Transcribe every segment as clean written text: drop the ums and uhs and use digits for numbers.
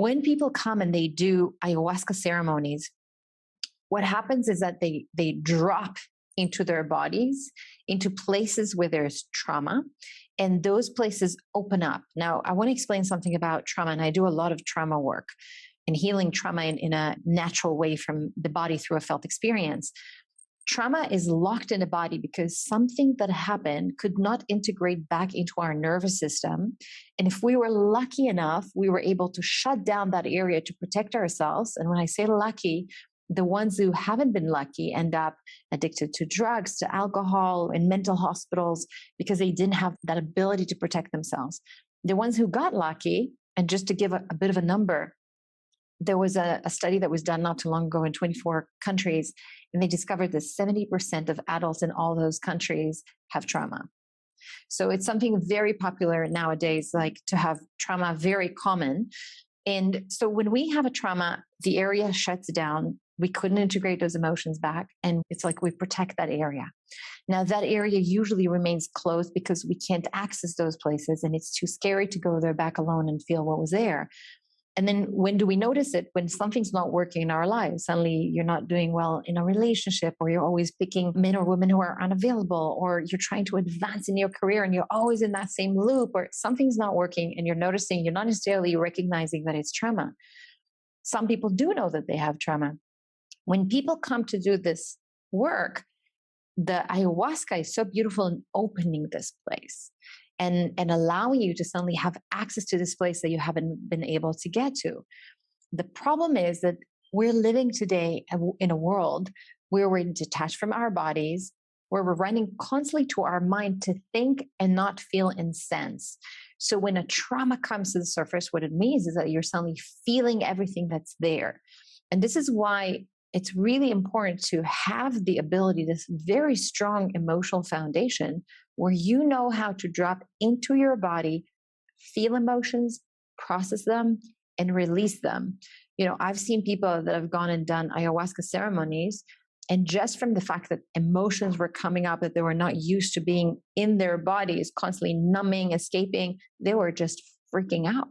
When people come and they do ayahuasca ceremonies, what happens is that they drop into their bodies, into places where there's trauma, and those places open up. Now, I want to explain something about trauma, and I do a lot of trauma work and healing trauma in a natural way from the body through a felt experience. Trauma is locked in the body because something that happened could not integrate back into our nervous system. And if we were lucky enough, we were able to shut down that area to protect ourselves. And when I say lucky, the ones who haven't been lucky end up addicted to drugs, to alcohol, in mental hospitals because they didn't have that ability to protect themselves. The ones who got lucky, and just to give a bit of a number, there was a study that was done not too long ago in 24 countries, and they discovered that 70% of adults in all those countries have trauma. So it's something very popular nowadays, like to have trauma, very common. And so when we have a trauma, the area shuts down. We couldn't integrate those emotions back. And it's like we protect that area. Now, that area usually remains closed because we can't access those places. And it's too scary to go there back alone and feel what was there. And then when do we notice it? When something's not working in our lives. Suddenly you're not doing well in a relationship, or you're always picking men or women who are unavailable, or you're trying to advance in your career and you're always in that same loop, or something's not working and you're noticing, you're not necessarily recognizing that it's trauma. Some people do know that they have trauma. When people come to do this work, the ayahuasca is so beautiful in opening this place and allowing you to suddenly have access to this place that you haven't been able to get to. The problem is that we're living today in a world where we're detached from our bodies, where we're running constantly to our mind to think and not feel and sense. So when a trauma comes to the surface, what it means is that you're suddenly feeling everything that's there. And this is why it's really important to have the ability, this very strong emotional foundation where you know how to drop into your body, feel emotions, process them, and release them. You know, I've seen people that have gone and done ayahuasca ceremonies, and just from the fact that emotions were coming up that they were not used to being in their bodies, constantly numbing, escaping, they were just freaking out.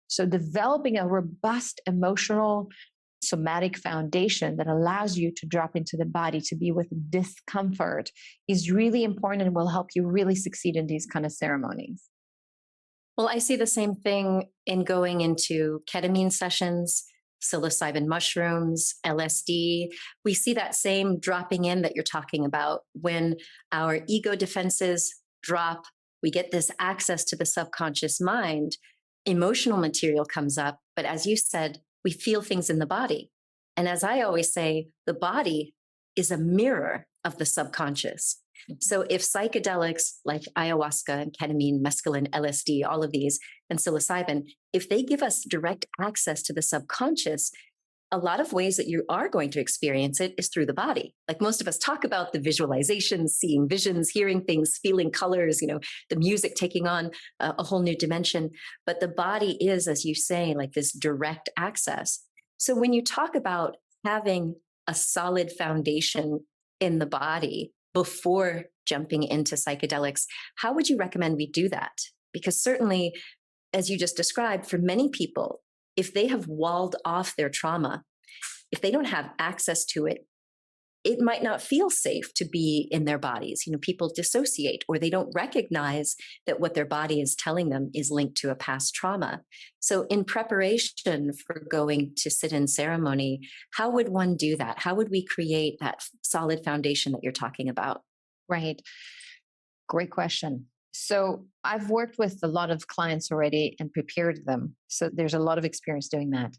So developing a robust emotional somatic foundation that allows you to drop into the body, to be with discomfort, is really important and will help you really succeed in these kind of ceremonies. Well, I see the same thing in going into ketamine sessions, psilocybin mushrooms, LSD. We see that same dropping in that you're talking about. When our ego defenses drop, we get this access to the subconscious mind, emotional material comes up. But as you said, we feel things in the body. And as I always say, the body is a mirror of the subconscious. So if psychedelics like ayahuasca and ketamine, mescaline, LSD, all of these, and psilocybin, if they give us direct access to the subconscious, a lot of ways that you are going to experience it is through the body. Like most of us talk about the visualizations, seeing visions, hearing things, feeling colors, the music taking on a whole new dimension. But the body is, as you say, like this direct access. So when you talk about having a solid foundation in the body before jumping into psychedelics, how would you recommend we do that? Because certainly, as you just described, for many people, if they have walled off their trauma, if they don't have access to it, it might not feel safe to be in their bodies. People dissociate, or they don't recognize that what their body is telling them is linked to a past trauma. So in preparation for going to sit in ceremony, how would one do that? How would we create that solid foundation that you're talking about? Right. Great question. So I've worked with a lot of clients already and prepared them. So there's a lot of experience doing that.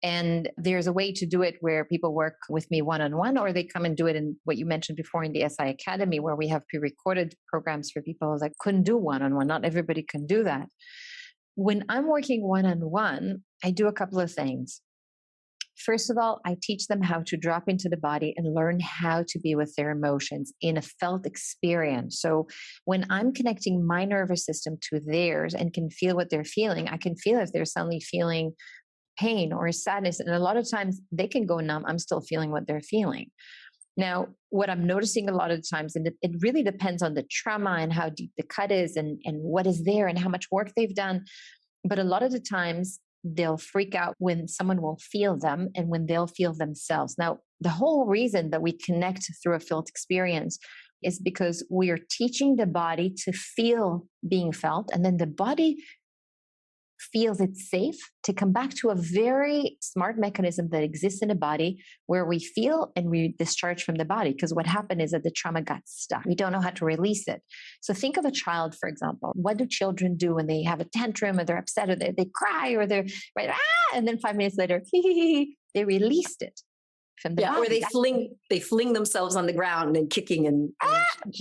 And there's a way to do it where people work with me one-on-one, or they come and do it in what you mentioned before in the SI Academy, where we have pre-recorded programs for people that couldn't do one-on-one. Not everybody can do that. When I'm working one-on-one, I do a couple of things. First of all, I teach them how to drop into the body and learn how to be with their emotions in a felt experience. So when I'm connecting my nervous system to theirs and can feel what they're feeling, I can feel if they're suddenly feeling pain or sadness. And a lot of times they can go numb. I'm still feeling what they're feeling. Now, what I'm noticing a lot of times, and it really depends on the trauma and how deep the cut is and what is there and how much work they've done. But a lot of the times they'll freak out when someone will feel them and when they'll feel themselves. Now, the whole reason that we connect through a felt experience is because we are teaching the body to feel being felt, and then the body feels it's safe to come back to a very smart mechanism that exists in the body where we feel and we discharge from the body. Because what happened is that the trauma got stuck. We don't know how to release it. So think of a child, for example. What do children do when they have a tantrum or they're upset or they cry or they're right, and then 5 minutes later, they released it from the body. Or they fling themselves on the ground and kicking and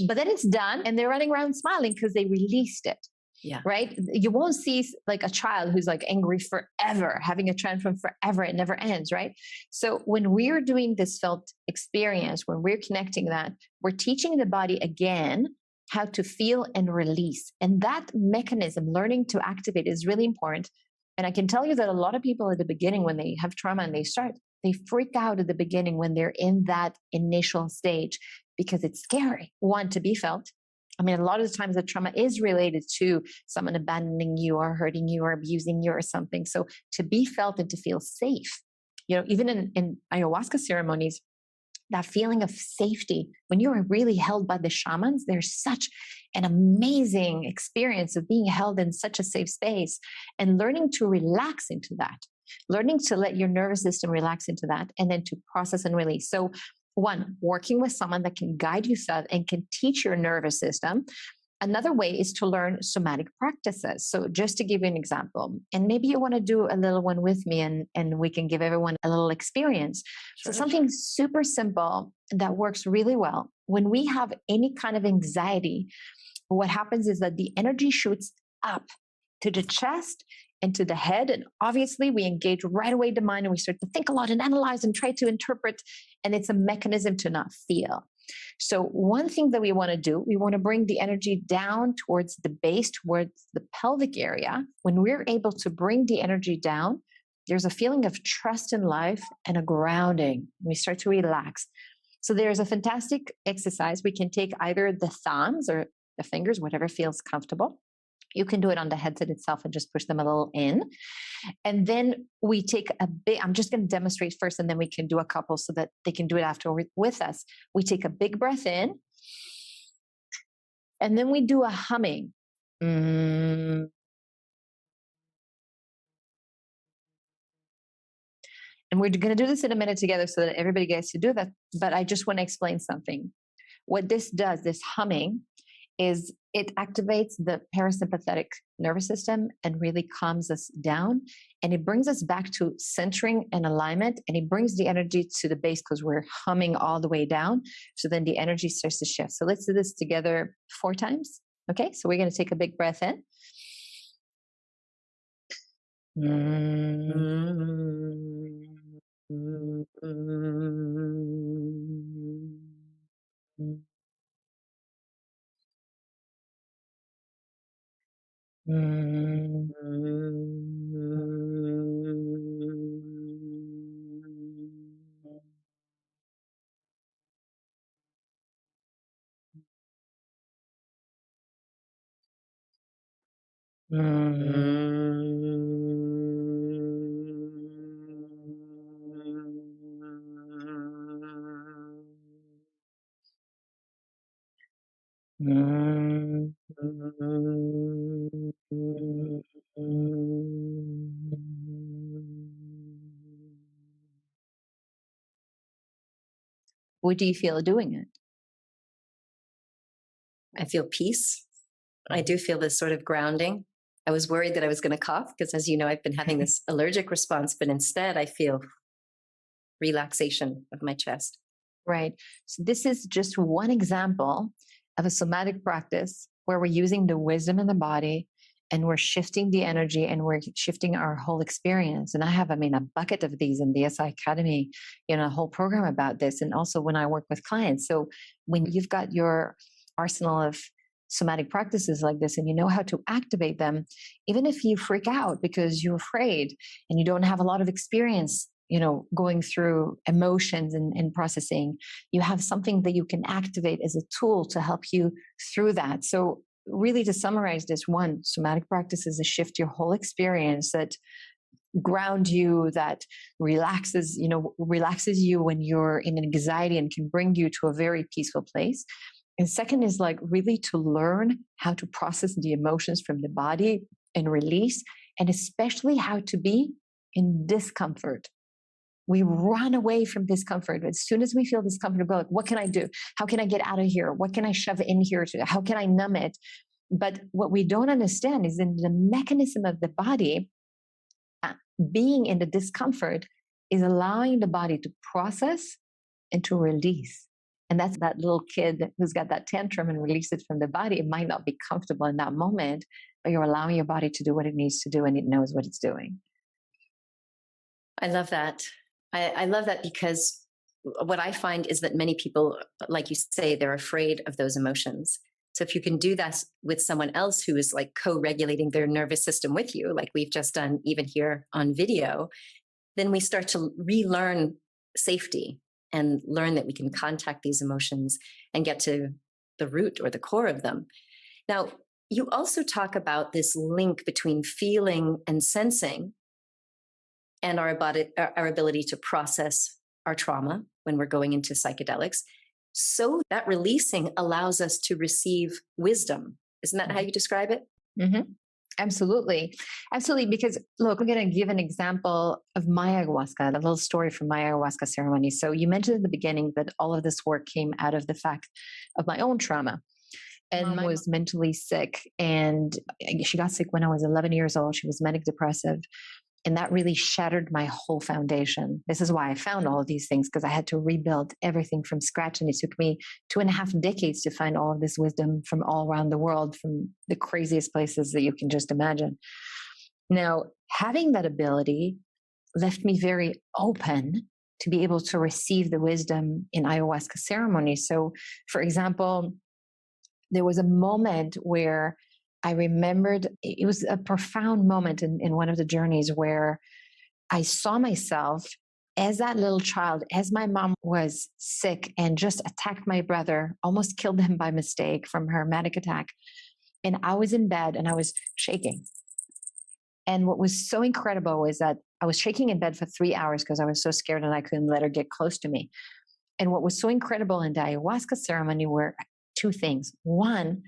but then it's done and they're running around smiling because they released it. Yeah. Right. You won't see like a child who's like angry forever, having a tantrum forever. It never ends. Right. So when we're doing this felt experience, when we're connecting that, we're teaching the body again how to feel and release. And that mechanism, learning to activate, is really important. And I can tell you that a lot of people at the beginning, when they have trauma and they freak out at the beginning when they're in that initial stage because it's scary. One, to be felt. I mean, a lot of the times the trauma is related to someone abandoning you or hurting you or abusing you or something. So to be felt and to feel safe, even in ayahuasca ceremonies, that feeling of safety, when you are really held by the shamans, there's such an amazing experience of being held in such a safe space and learning to relax into that, learning to let your nervous system relax into that, and then to process and release. So one, working with someone that can guide you through and can teach your nervous system. Another way is to learn somatic practices. So just to give you an example, and maybe you want to do a little one with me and we can give everyone a little experience. Sure. So something super simple that works really well. When we have any kind of anxiety, what happens is that the energy shoots up to the chest and to the head. And obviously we engage right away the mind and we start to think a lot and analyze and try to interpret. And it's a mechanism to not feel. So one thing that we want to do, we want to bring the energy down towards the base, towards the pelvic area. When we're able to bring the energy down, there's a feeling of trust in life and a grounding. We start to relax. So there's a fantastic exercise. We can take either the thumbs or the fingers, whatever feels comfortable. You can do it on the headset itself and just push them a little in. And then we take I'm just going to demonstrate first, and then we can do a couple so that they can do it after with us. We take a big breath in, and then we do a humming. And we're going to do this in a minute together so that everybody gets to do that. But I just want to explain something. What this does, this humming, is it activates the parasympathetic nervous system and really calms us down. And it brings us back to centering and alignment. And it brings the energy to the base because we're humming all the way down. So then the energy starts to shift. So let's do this together 4 times. Okay, so we're going to take a big breath in. What do you feel doing it? I feel peace. I do feel this sort of grounding. I was worried that I was going to cough because, as you know, I've been having this allergic response, but instead I feel relaxation of my chest. Right. So this is just one example of a somatic practice where we're using the wisdom in the body and we're shifting the energy and we're shifting our whole experience. And I have, a bucket of these in the SI Academy, a whole program about this. And also when I work with clients. So when you've got your arsenal of somatic practices like this and you know how to activate them, even if you freak out because you're afraid and you don't have a lot of experience, going through emotions and processing, you have something that you can activate as a tool to help you through that. So really, to summarize this, one, somatic practice is to shift your whole experience that ground you, that relaxes you when you're in anxiety and can bring you to a very peaceful place. And second is like really to learn how to process the emotions from the body and release, and especially how to be in discomfort. We run away from discomfort. As soon as we feel discomfort, we go like, what can I do? How can I get out of here? What can I shove in here? How can I numb it? But what we don't understand is in the mechanism of the body, being in the discomfort is allowing the body to process and to release. And that's that little kid who's got that tantrum and release it from the body. It might not be comfortable in that moment, but you're allowing your body to do what it needs to do, and it knows what it's doing. I love that. I love that, because what I find is that many people, like you say, they're afraid of those emotions. So if you can do that with someone else who is like co-regulating their nervous system with you, like we've just done even here on video, then we start to relearn safety and learn that we can contact these emotions and get to the root or the core of them. Now, you also talk about this link between feeling and sensing and our ability to process our trauma when we're going into psychedelics. So that releasing allows us to receive wisdom. Isn't that how you describe it? Mm-hmm. Absolutely. Absolutely. Because look, I'm going to give an example of my ayahuasca, a little story from my ayahuasca ceremony. So you mentioned at the beginning that all of this work came out of the fact of my own trauma. And I was mentally sick, and she got sick when I was 11 years old. She was manic depressive. And that really shattered my whole foundation. This is why I found all of these things, because I had to rebuild everything from scratch. And it took me 2.5 decades to find all of this wisdom from all around the world, from the craziest places that you can just imagine. Now, having that ability left me very open to be able to receive the wisdom in ayahuasca ceremony. So, for example, there was a moment where I remembered, it was a profound moment in one of the journeys where I saw myself as that little child, as my mom was sick and just attacked my brother, almost killed him by mistake from her manic attack. And I was in bed and I was shaking. And what was so incredible was that I was shaking in bed for 3 hours because I was so scared and I couldn't let her get close to me. And what was so incredible in the ayahuasca ceremony were two things. One,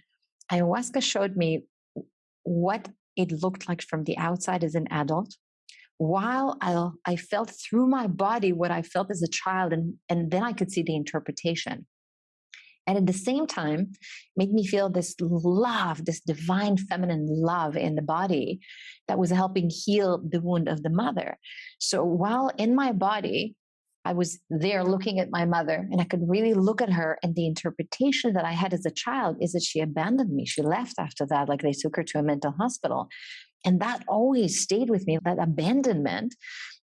ayahuasca showed me what it looked like from the outside as an adult, while I felt through my body what I felt as a child, and then I could see the interpretation. And at the same time, made me feel this love, this divine feminine love in the body that was helping heal the wound of the mother. So while in my body, I was there looking at my mother, and I could really look at her. And the interpretation that I had as a child is that she abandoned me. She left after that, like they took her to a mental hospital. And that always stayed with me, that abandonment.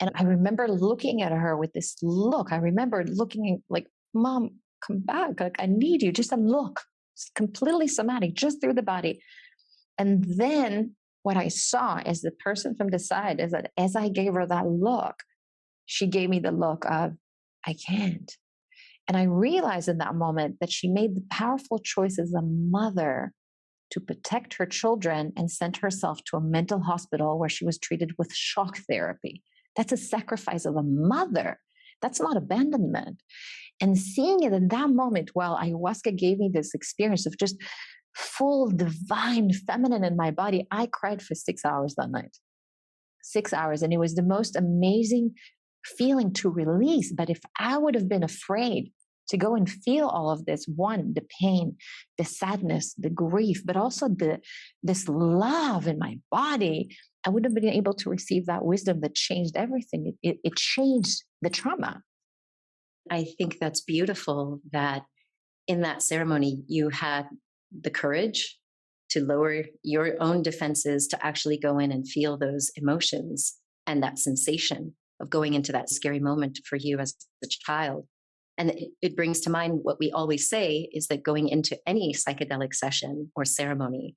And I remember looking at her with this look. I remember looking like, Mom, come back. Like, I need you. Just a look. It's completely somatic, just through the body. And then what I saw as the person from the side is that as I gave her that look, she gave me the look of, I can't. And I realized in that moment that she made the powerful choice as a mother to protect her children and sent herself to a mental hospital where she was treated with shock therapy. That's a sacrifice of a mother. That's not abandonment. And seeing it in that moment, while ayahuasca gave me this experience of just full divine feminine in my body, I cried for 6 hours that night. 6 hours. And it was the most amazing feeling to release. But if I would have been afraid to go and feel all of this, one, the pain, the sadness, the grief, but also this love in my body, I wouldn't have been able to receive that wisdom that changed everything. It changed the trauma. I think that's beautiful that in that ceremony, you had the courage to lower your own defenses to actually go in and feel those emotions and that sensation of going into that scary moment for you as a child. And it brings to mind what we always say is that going into any psychedelic session or ceremony,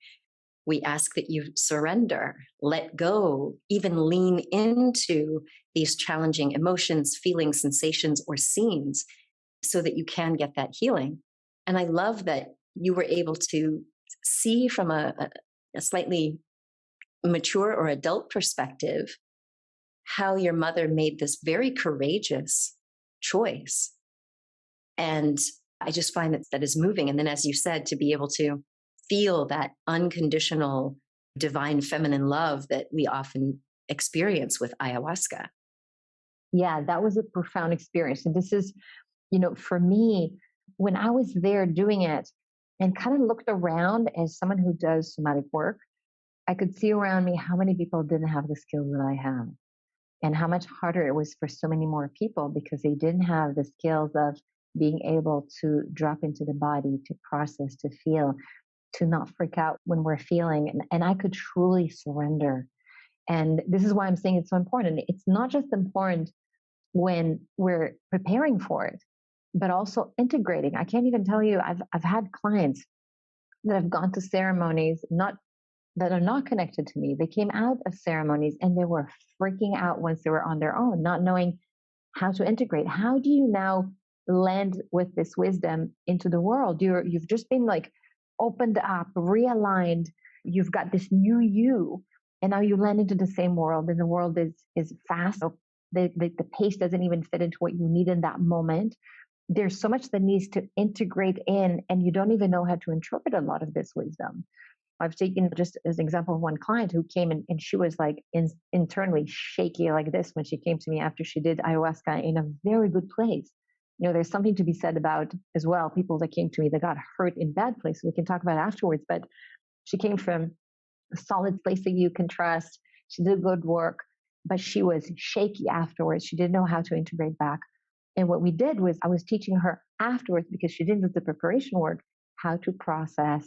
we ask that you surrender, let go, even lean into these challenging emotions, feelings, sensations, or scenes so that you can get that healing. And I love that you were able to see from a slightly mature or adult perspective how your mother made this very courageous choice. And I just find that is moving. And then, as you said, to be able to feel that unconditional divine feminine love that we often experience with ayahuasca. Yeah, that was a profound experience. And this is, for me, when I was there doing it and kind of looked around as someone who does somatic work, I could see around me how many people didn't have the skills that I have and how much harder it was for so many more people because they didn't have the skills of being able to drop into the body, to process, to feel, to not freak out when we're feeling. And I could truly surrender. And this is why I'm saying it's so important. It's not just important when we're preparing for it, but also integrating. I can't even tell you, I've had clients that have gone to ceremonies, not that are not connected to me. They came out of ceremonies and they were freaking out once they were on their own, not knowing how to integrate. How do you now land with this wisdom into the world? You've just been like opened up, realigned. You've got this new you, and now you land into the same world, and the world is fast. So the pace doesn't even fit into what you need in that moment. There's so much that needs to integrate in, and you don't even know how to interpret a lot of this wisdom. I've taken just as an example of one client who came in and she was like internally shaky like this when she came to me after she did ayahuasca in a very good place. There's something to be said about as well people that came to me that got hurt in bad places. We can talk about it afterwards, but she came from a solid place that you can trust. She did good work, but she was shaky afterwards. She didn't know how to integrate back. And what we did was I was teaching her afterwards because she didn't do the preparation work, how to process,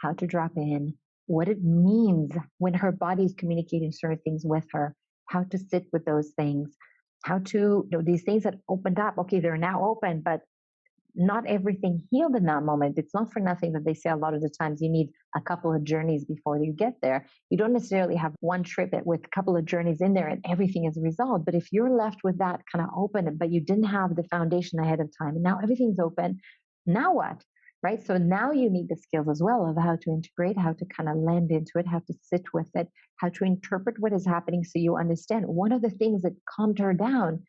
how to drop in, what it means when her body is communicating certain things with her, how to sit with those things, how to, these things that opened up, okay, they're now open, but not everything healed in that moment. It's not for nothing that they say a lot of the times you need a couple of journeys before you get there. You don't necessarily have one trip with a couple of journeys in there and everything is resolved. But if you're left with that kind of open, but you didn't have the foundation ahead of time and now everything's open, now what? Right? So now you need the skills as well of how to integrate, how to kind of land into it, how to sit with it, how to interpret what is happening so you understand. One of the things that calmed her down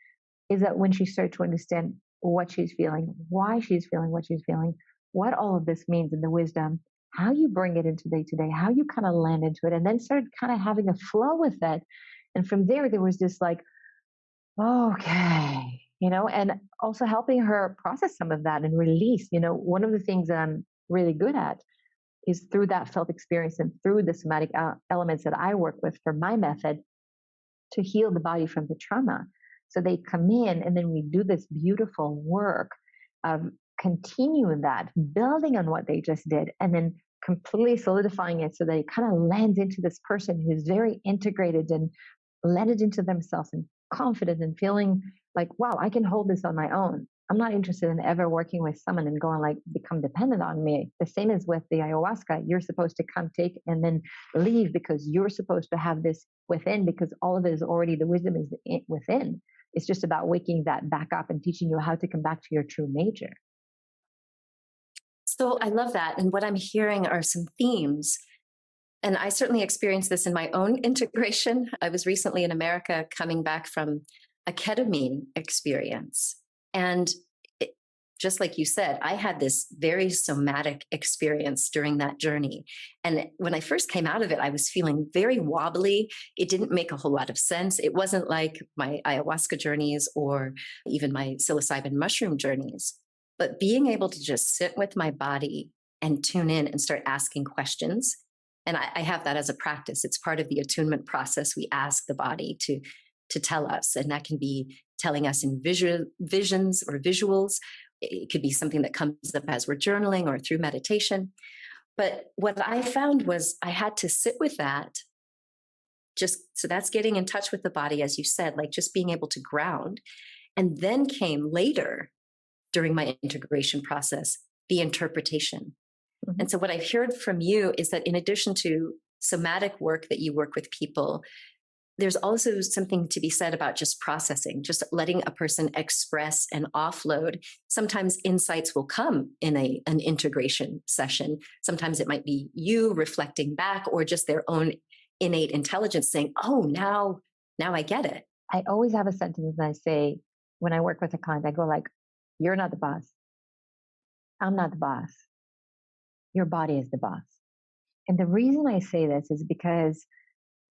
is that when she started to understand what she's feeling, why she's feeling what she's feeling, what all of this means in the wisdom, how you bring it into day to day, how you kind of land into it, and then started kind of having a flow with it. And from there was this like, okay, and also helping her process some of that and release. One of the things that I'm really good at is through that felt experience and through the somatic elements that I work with for my method to heal the body from the trauma. So they come in and then we do this beautiful work of continuing that, building on what they just did, and then completely solidifying it so that it kind of lands into this person who's very integrated and landed into themselves and confident and feeling like, wow, I can hold this on my own. I'm not interested in ever working with someone and going like become dependent on me. The same as with the ayahuasca. You're supposed to come take and then leave because you're supposed to have this within because all of it is already, the wisdom is within. It's just about waking that back up and teaching you how to come back to your true nature. So I love that. And what I'm hearing are some themes. And I certainly experienced this in my own integration. I was recently in America coming back from a ketamine experience. And just like you said, I had this very somatic experience during that journey. And when I first came out of it, I was feeling very wobbly. It didn't make a whole lot of sense. It wasn't like my ayahuasca journeys or even my psilocybin mushroom journeys. But being able to just sit with my body and tune in and start asking questions. And I have that as a practice. It's part of the attunement process. We ask the body to tell us, and that can be telling us in visions or visuals. It could be something that comes up as we're journaling or through meditation. But what I found was I had to sit with that. Just so that's getting in touch with the body, as you said, like just being able to ground. And then came later during my integration process, the interpretation. Mm-hmm. And so what I've heard from you is that in addition to somatic work that you work with people, there's also something to be said about just processing, just letting a person express and offload. Sometimes insights will come in an integration session. Sometimes it might be you reflecting back or just their own innate intelligence saying, oh, now I get it. I always have a sentence that I say when I work with a client, I go like, you're not the boss. I'm not the boss. Your body is the boss. And the reason I say this is because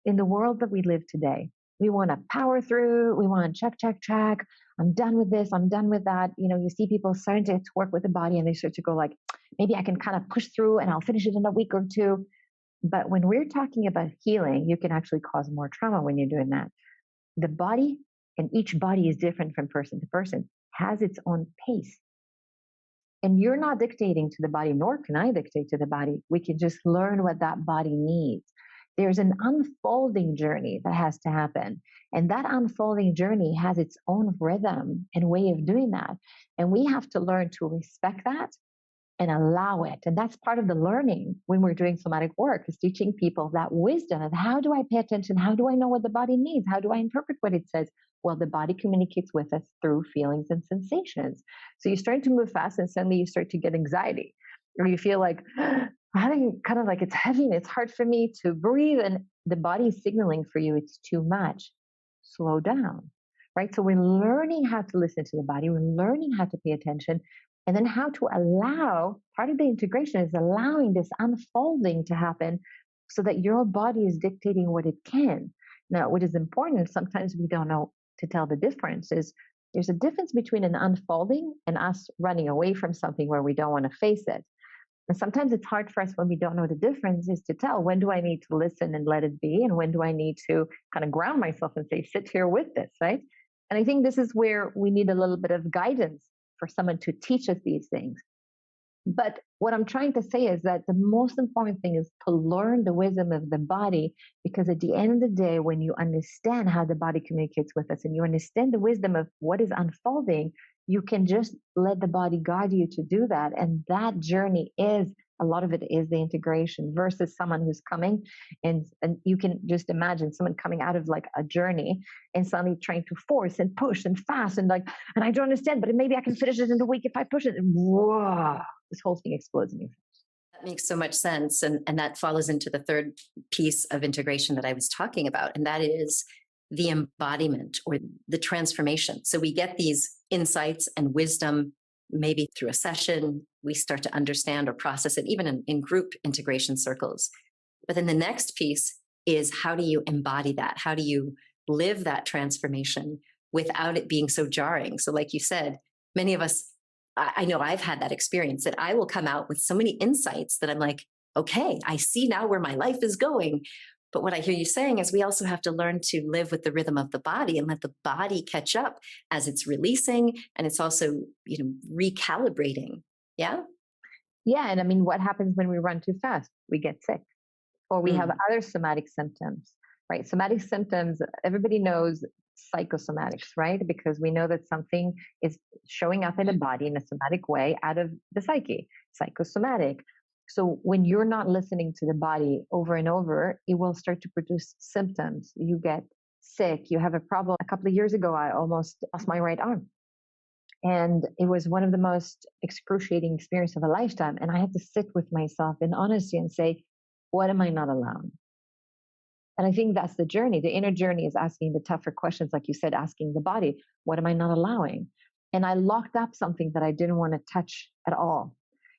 in the world that we live today, we want to power through, we want to check, check, check. I'm done with this, I'm done with that. You know, you see people starting to work with the body and they start to go like, maybe I can kind of push through and I'll finish it in a week or two. But when we're talking about healing, you can actually cause more trauma when you're doing that. The body, and each body is different from person to person, has its own pace. And you're not dictating to the body, nor can I dictate to the body. We can just learn what that body needs. There's an unfolding journey that has to happen. And that unfolding journey has its own rhythm and way of doing that. And we have to learn to respect that and allow it. And that's part of the learning when we're doing somatic work, is teaching people that wisdom of how do I pay attention? How do I know what the body needs? How do I interpret what it says? Well, the body communicates with us through feelings and sensations. So you start to move fast and suddenly you start to get anxiety, or you feel like having kind of like it's heavy and it's hard for me to breathe. And the body is signaling for you it's too much. Slow down, right? So we're learning how to listen to the body. We're learning how to pay attention. And then how to allow, part of the integration is allowing this unfolding to happen so that your body is dictating what it can. Now, what is important, sometimes we don't know to tell the difference, is there's a difference between an unfolding and us running away from something where we don't want to face it. And sometimes it's hard for us when we don't know the difference is to tell when do I need to listen and let it be, and when do I need to kind of ground myself and say, sit here with this, right? And I think this is where we need a little bit of guidance for someone to teach us these things. But what I'm trying to say is that the most important thing is to learn the wisdom of the body, because at the end of the day, when you understand how the body communicates with us and you understand the wisdom of what is unfolding, you can just let the body guide you to do that. And that journey is, a lot of it is the integration versus someone who's coming and you can just imagine someone coming out of like a journey and suddenly trying to force and push and fast and like, and I don't understand, but maybe I can finish it in a week if I push it. And whoa, this whole thing explodes in your face. That makes so much sense. And that follows into the third piece of integration that I was talking about, and that is the embodiment or the transformation. So we get these insights and wisdom maybe through a session, we start to understand or process it, even in group integration circles. But then the next piece is, how do you embody that? How do you live that transformation without it being so jarring? So like you said, many of us, I know I've had that experience, that I will come out with so many insights that I'm like, okay, I see now where my life is going. But what I hear you saying is we also have to learn to live with the rhythm of the body and let the body catch up as it's releasing. And it's also, recalibrating. Yeah. Yeah. And I mean, what happens when we run too fast? We get sick, or we have other somatic symptoms, right? Somatic symptoms, everybody knows psychosomatics, right? Because we know that something is showing up in the body in a somatic way out of the psyche, psychosomatic. So when you're not listening to the body over and over, it will start to produce symptoms. You get sick, you have a problem. A couple of years ago, I almost lost my right arm. And it was one of the most excruciating experiences of a lifetime. And I had to sit with myself in honesty and say, what am I not allowing? And I think that's the journey. The inner journey is asking the tougher questions, like you said, asking the body, what am I not allowing? And I locked up something that I didn't want to touch at all.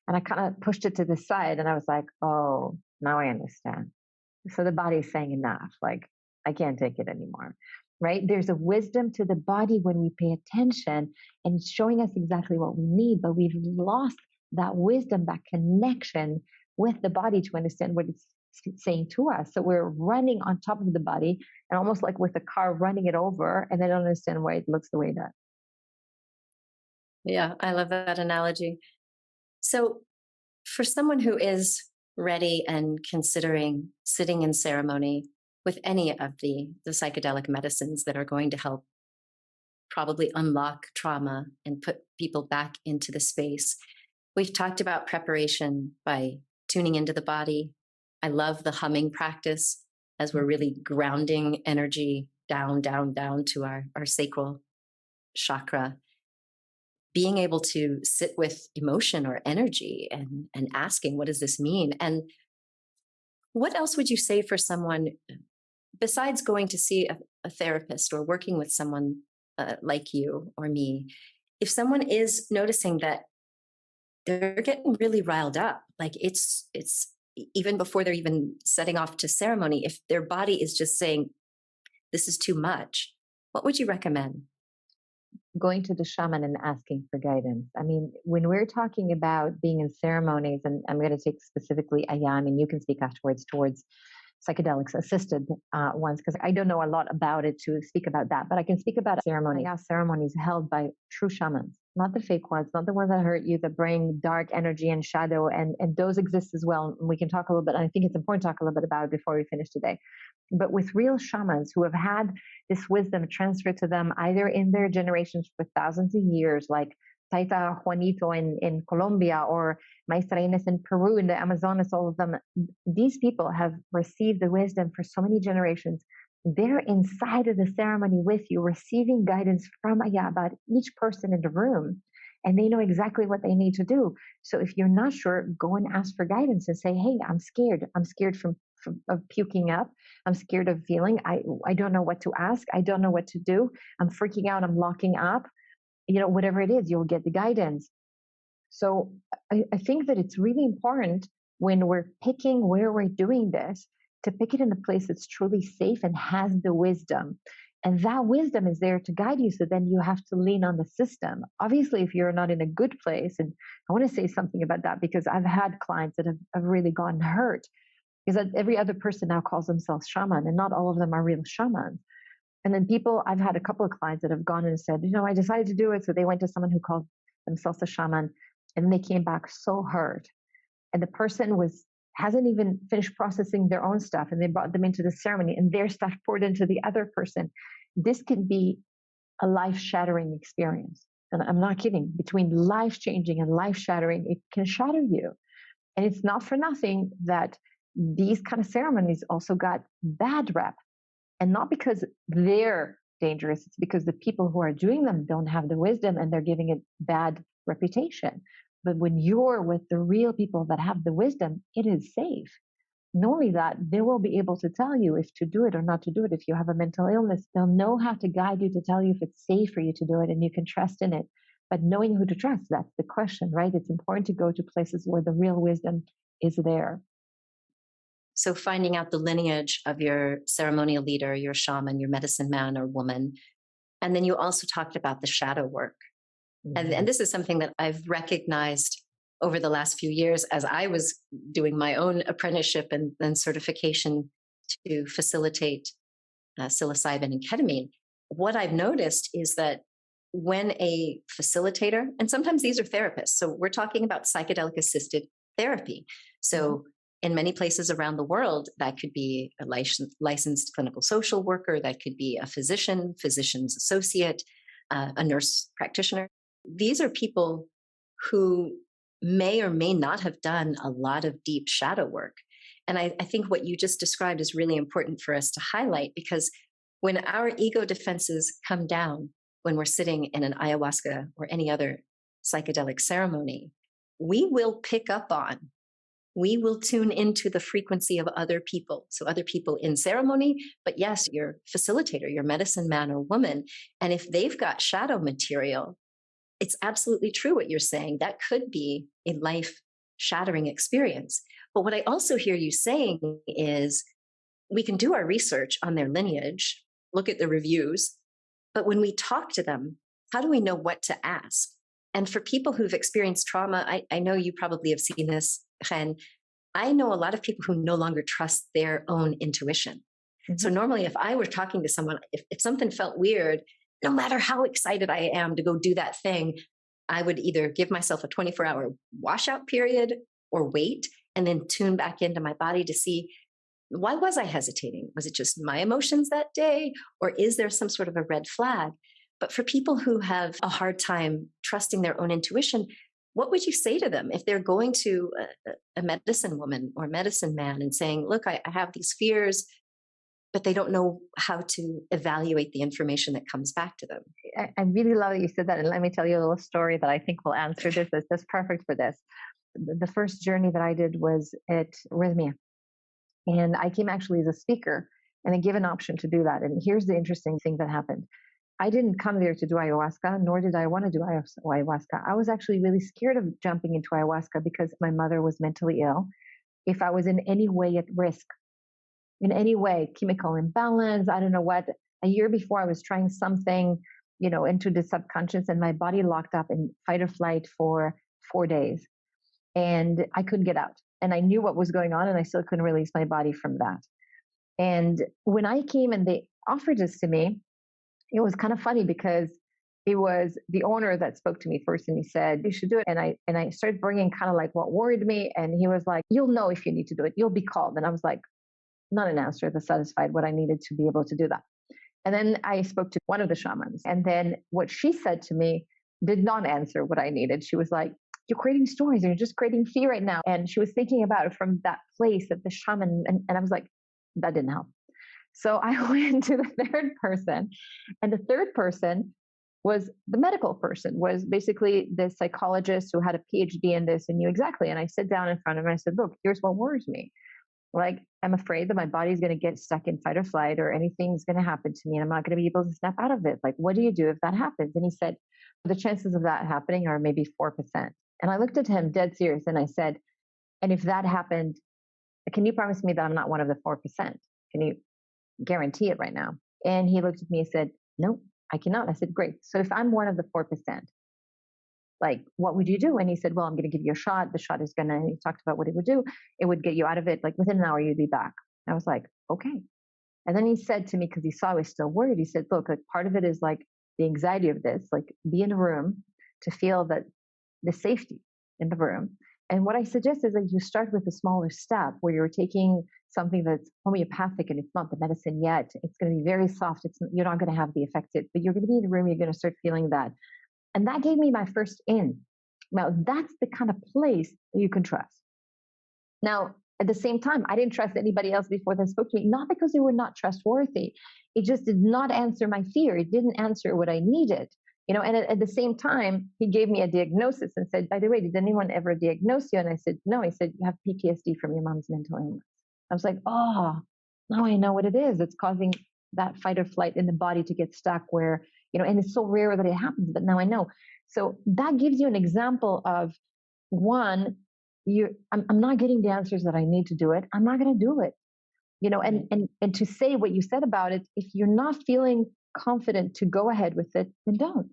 And I kind of pushed it to the side and I was like, oh, now I understand. So the body is saying enough, like, I can't take it anymore, right? There's a wisdom to the body when we pay attention, and it's showing us exactly what we need, but we've lost that wisdom, that connection with the body to understand what it's saying to us. So we're running on top of the body and almost like with a car running it over, and they don't understand why it looks the way it does. Yeah, I love that analogy. So for someone who is ready and considering sitting in ceremony with any of the psychedelic medicines that are going to help probably unlock trauma and put people back into the space, we've talked about preparation by tuning into the body. I love the humming practice as we're really grounding energy down, down, down to our sacral chakra. Being able to sit with emotion or energy and asking, what does this mean? And what else would you say for someone besides going to see a therapist or working with someone like you or me, if someone is noticing that they're getting really riled up, like it's even before they're even setting off to ceremony, if their body is just saying, this is too much, what would you recommend? Going to the shaman and asking for guidance. I mean, when we're talking about being in ceremonies, and I'm going to take specifically Ayam, and you can speak afterwards towards psychedelics assisted ones, because I don't know a lot about it to speak about that, but I can speak about ceremonies held by true shamans, not the fake ones, not the ones that hurt you, that bring dark energy and shadow, and those exist as well. And we can talk a little bit, and I think it's important to talk a little bit about it before we finish today. But with real shamans who have had this wisdom transferred to them either in their generations for thousands of years, like Taita Juanito in Colombia, or Maestra Ines in Peru, in the Amazonas, all of them, these people have received the wisdom for so many generations. They're inside of the ceremony with you, receiving guidance from Aya about each person in the room, and they know exactly what they need to do. So if you're not sure, go and ask for guidance and say, hey, I'm scared. I'm scared of puking up. I'm scared of feeling. I don't know what to ask. I don't know what to do. I'm freaking out. I'm locking up. Whatever it is, you'll get the guidance. So I think that it's really important when we're picking where we're doing this to pick it in a place that's truly safe and has the wisdom. And that wisdom is there to guide you. So then you have to lean on the system. Obviously, if you're not in a good place, and I want to say something about that because I've had clients that have really gotten hurt, is that every other person now calls themselves shaman, and not all of them are real shamans. And then I've had a couple of clients that have gone and said, I decided to do it. So they went to someone who called themselves a shaman, and they came back so hurt. And the person hasn't even finished processing their own stuff, and they brought them into the ceremony, and their stuff poured into the other person. This can be a life-shattering experience. And I'm not kidding. Between life-changing and life-shattering, it can shatter you. And it's not for nothing that these kind of ceremonies also got bad rep. And not because they're dangerous, it's because the people who are doing them don't have the wisdom and they're giving it bad reputation. But when you're with the real people that have the wisdom, it is safe. Not only that, they will be able to tell you if to do it or not to do it. If you have a mental illness, they'll know how to guide you to tell you if it's safe for you to do it and you can trust in it. But knowing who to trust, that's the question, right? It's important to go to places where the real wisdom is there. So finding out the lineage of your ceremonial leader, your shaman, your medicine man or woman. And then you also talked about the shadow work. Mm-hmm. And this is something that I've recognized over the last few years as I was doing my own apprenticeship and certification to facilitate psilocybin and ketamine. What I've noticed is that when a facilitator, and sometimes these are therapists, so we're talking about psychedelic assisted therapy. So in many places around the world, that could be a licensed clinical social worker, that could be a physician's associate, a nurse practitioner. These are people who may or may not have done a lot of deep shadow work. And I think what you just described is really important for us to highlight, because when our ego defenses come down, when we're sitting in an ayahuasca or any other psychedelic ceremony, we will tune into the frequency of other people. So other people in ceremony, but yes, your facilitator, your medicine man or woman. And if they've got shadow material, it's absolutely true what you're saying. That could be a life-shattering experience. But what I also hear you saying is we can do our research on their lineage, look at the reviews, but when we talk to them, how do we know what to ask? And for people who've experienced trauma, I know you probably have seen this, Chen. I know a lot of people who no longer trust their own intuition. Mm-hmm. So normally if I were talking to someone, if something felt weird, no matter how excited I am to go do that thing, I would either give myself a 24-hour washout period or wait and then tune back into my body to see, why was I hesitating? Was it just my emotions that day? Or is there some sort of a red flag? But for people who have a hard time trusting their own intuition, what would you say to them if they're going to a medicine woman or medicine man and saying, look, I have these fears, but they don't know how to evaluate the information that comes back to them? I really love that you said that. And let me tell you a little story that I think will answer this. It's just perfect for this. The first journey that I did was at Rhythmia. And I came actually as a speaker. and they give an option to do that. And here's the interesting thing that happened. I didn't come there to do ayahuasca, nor did I want to do ayahuasca. I was actually really scared of jumping into ayahuasca because my mother was mentally ill. If I was in any way at risk, in any way, chemical imbalance, I don't know what, a year before I was trying something, into the subconscious, and my body locked up in fight or flight for 4 days. And I couldn't get out. And I knew what was going on, and I still couldn't release my body from that. And when I came and they offered this to me, it was kind of funny because it was the owner that spoke to me first, and he said, you should do it. And I started bringing kind of like what worried me. And he was like, you'll know if you need to do it. You'll be called. And I was like, not an answer that satisfied what I needed to be able to do that. And then I spoke to one of the shamans. And then what she said to me did not answer what I needed. She was like, you're creating stories and you're just creating fear right now. And she was thinking about it from that place of the shaman. And I was like, that didn't help. So I went to the third person, and the third person was the medical person, was basically the psychologist who had a PhD in this and knew exactly. And I sat down in front of him and I said, look, here's what worries me. Like, I'm afraid that my body's going to get stuck in fight or flight, or anything's going to happen to me and I'm not going to be able to snap out of it. Like, what do you do if that happens? And he said, the chances of that happening are maybe 4%. And I looked at him dead serious and I said, and if that happened, can you promise me that I'm not one of the 4%? Can you guarantee it right now? And he looked at me and said, no, I cannot. I said, great. So if I'm one of the 4%, like, what would you do? And he said, well, I'm going to give you a shot. The shot is going to, he talked about what it would do. It would get you out of it. Like within an hour, you'd be back. I was like, okay. And then he said to me, because he saw I was still worried, he said, look, like part of it is like the anxiety of this, like be in a room to feel that the safety in the room. And what I suggest is that you start with a smaller step where you're taking something that's homeopathic and it's not the medicine yet. It's going to be very soft. You're not going to have the effect, but you're going to be in the room. You're going to start feeling that. And that gave me my first in. Now, that's the kind of place that you can trust. Now, at the same time, I didn't trust anybody else before they spoke to me, not because they were not trustworthy. It just did not answer my fear. It didn't answer what I needed. And at the same time, he gave me a diagnosis and said, by the way, did anyone ever diagnose you? And I said, no. He said, you have PTSD from your mom's mental illness. I was like, oh, now I know what it is. It's causing that fight or flight in the body to get stuck where, and it's so rare that it happens, but now I know. So that gives you an example of one, I'm not getting the answers that I need to do it. I'm not going to do it. And to say what you said about it, if you're not feeling confident to go ahead with it, then don't.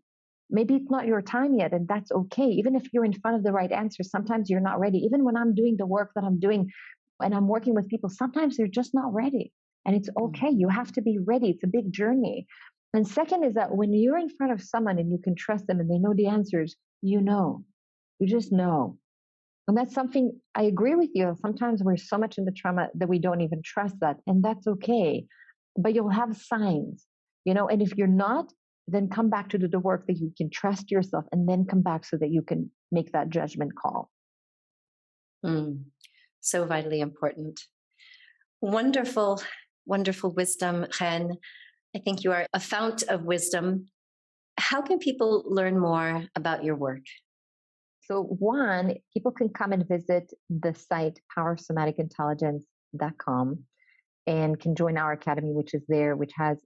Maybe it's not your time yet, and that's okay. Even if you're in front of the right answer, sometimes you're not ready. Even when I'm doing the work that I'm doing and I'm working with people, sometimes they're just not ready. And it's okay. You have to be ready. It's a big journey. And second is that when you're in front of someone and you can trust them and they know the answers, you just know. And that's something I agree with you. Sometimes we're so much in the trauma that we don't even trust that. And that's okay. But you'll have signs, and if you're not, then come back to do the work that you can trust yourself and then come back so that you can make that judgment call. So vitally important. Wonderful, wonderful wisdom, Chen. I think you are a fount of wisdom. How can people learn more about your work? So one, people can come and visit the site powersomaticintelligence.com and can join our academy, which is there, which has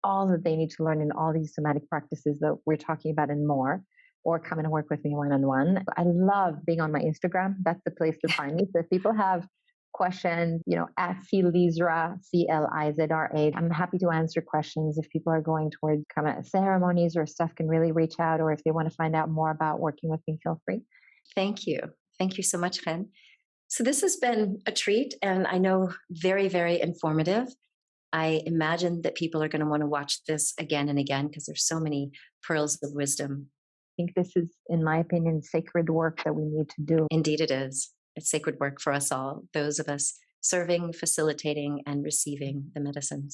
all that they need to learn in all these somatic practices that we're talking about and more, or come and work with me one-on-one. I love being on my Instagram. That's the place to find me. So if people have questions, at Chen Lizra, CLIZRA, I'm happy to answer questions. If people are going towards kind of ceremonies or stuff, can really reach out, or if they want to find out more about working with me, feel free. Thank you. Thank you so much, Chen. So this has been a treat, and I know very, very informative. I imagine that people are going to want to watch this again and again because there's so many pearls of wisdom. I think this is, in my opinion, sacred work that we need to do. Indeed it is. It's sacred work for us all, those of us serving, facilitating, and receiving the medicines.